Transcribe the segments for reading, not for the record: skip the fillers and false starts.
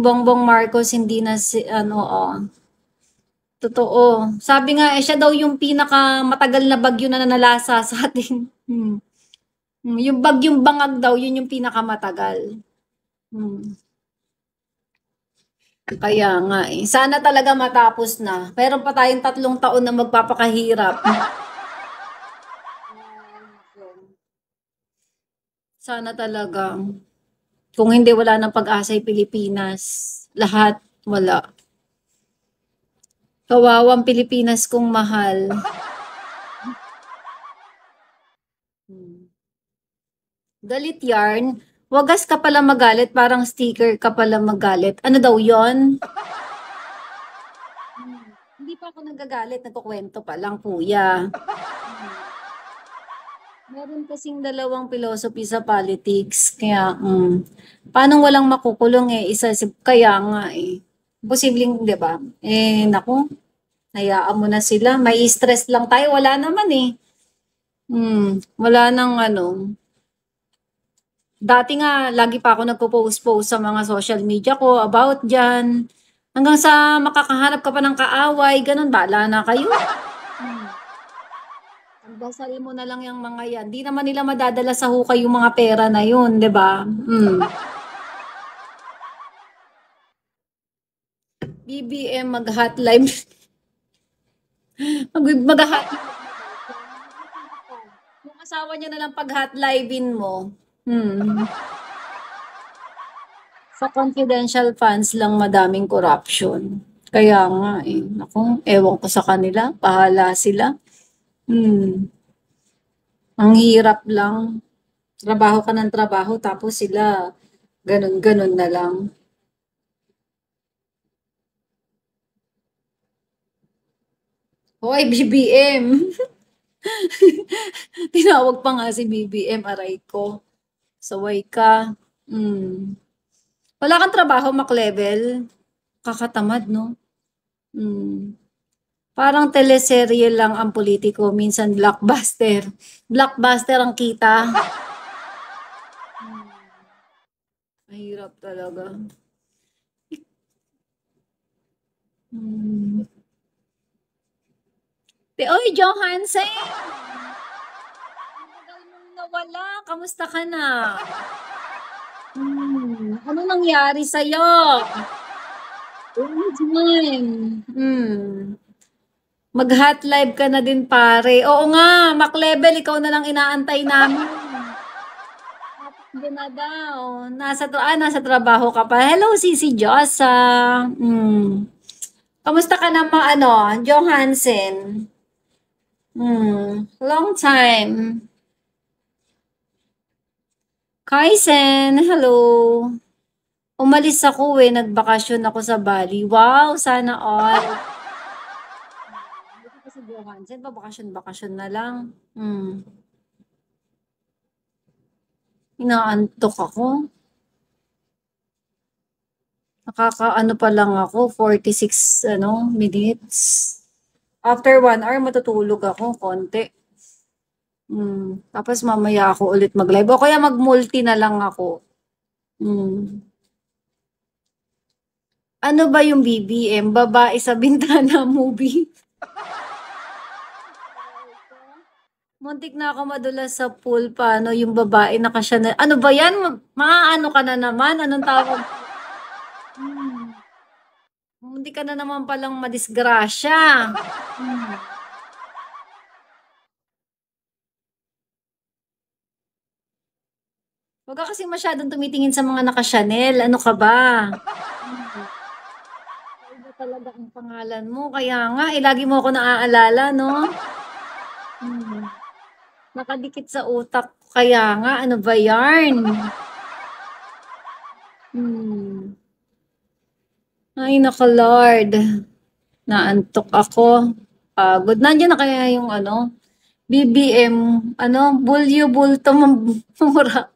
Bongbong Marcos hindi na si ano, totoo. Sabi nga, siya daw yung pinakamatagal na bagyo na nanalasa sa atin. Yung bagyong Bangag daw, yun yung pinakamatagal. Kaya nga eh. Sana talaga matapos na. Meron pa tayong 3 taon na magpapakahirap. Sana talaga. Kung hindi, wala ng pag-asa yung Pilipinas. Lahat, wala. Kawawang Pilipinas kong mahal. Galit yarn. Wagas ka pala magalit, parang sticker ka pala magalit. Ano daw yon? Hindi pa ako nagagalit, nagkukwento pa lang, kuya. Meron kasing dalawang philosophy sa politics. Kaya, paano walang makukulong eh? Kaya nga eh. Posibleng, di ba? Eh, naku, hayaan mo na sila. May stress lang tayo. Wala naman eh. Wala nang ano. Dati nga, lagi pa ako nagpo-post-post sa mga social media ko about dyan. Hanggang sa makakahanap ka pa ng kaaway, ganun, bahala na kayo. Dasal mo na lang yung mga yan. Di naman nila madadala sa hukay yung mga pera na yun, di ba? BBM mag-hot live. Mag-hot yung asawa niya na lang pag-hot live-in mo. Sa confidential funds lang madaming corruption. Kaya nga eh. Naku, ewan ko sa kanila. Bahala sila. Ang hirap lang. Trabaho ka ng trabaho tapos sila ganun-ganun na lang. Hoy, BBM! Tinawag pa nga si BBM, aray ko. Saway ka. Wala kang trabaho, Mac-level. Kakatamad, no? Parang teleserye lang ang politiko, minsan blockbuster. Blockbuster ang kita. Mahirap talaga. Oy, Johansen! Ang tagal mong nawala. Kamusta ka na? Ano nangyari sa'yo? Mag-hot live ka na din, pare. Oo nga, Mac-level, ikaw na lang inaantay namin. Hindi na daw. Nasa trabaho ka pa. Hello, Sisi Josa. Kamusta ka na Johansen? Long time. Kaisen, hello. Umalis ako nagbakasyon ako sa Bali. Wow, sana all. Dito kasi Johansen, bakasyon na lang. Inaantok ako. Nakakaano pa lang ako, 46 minutes. After 1 hour, matutulog ako, konti. Tapos mamaya ako ulit mag-live. O kaya mag-multi na lang ako. Ano ba yung BBM? Babae sa bintana movie? Muntik na ako madulas sa pool. Paano yung babae naka-Chanel? Ano ba yan? Maaano ka na naman? Anong tawag? Hindi ka na naman palang madisgrasya. Huwag ka kasi masyadong tumitingin sa mga naka-Chanel. Ano ka ba? Iba talaga ang pangalan mo. Kaya nga, lagi mo ako naaalala, no? Nakadikit sa utak. Kaya nga, ano ba yarn? Ay, naka Lord. Naantok ako. Pagod. Nandiyan na kaya yung BBM, bulyo bulto mura.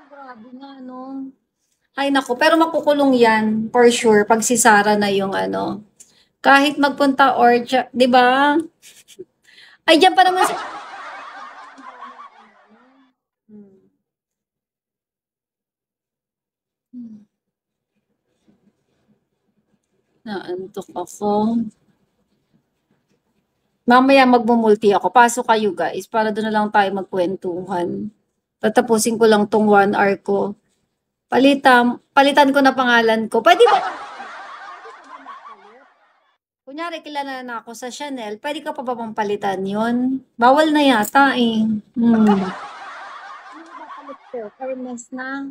Grabe nga, no? Ay, naku. Pero makukulong yan, for sure, pag si Sarah na yung kahit magpunta di ba? Ay, dyan pa naman sa... Naantok ako. Mamaya magmumulti ako. Pasok kayo guys para doon na lang tayo magkwentuhan. Tatapusin ko lang tong 1 hour ko. Palitan ko na pangalan ko. Pwede ba? Kunyari, kilala na ako sa Chanel. Pwede ka pa ba pampalitan yun? Bawal na yata eh. Ano ba palit ko? Hermes na.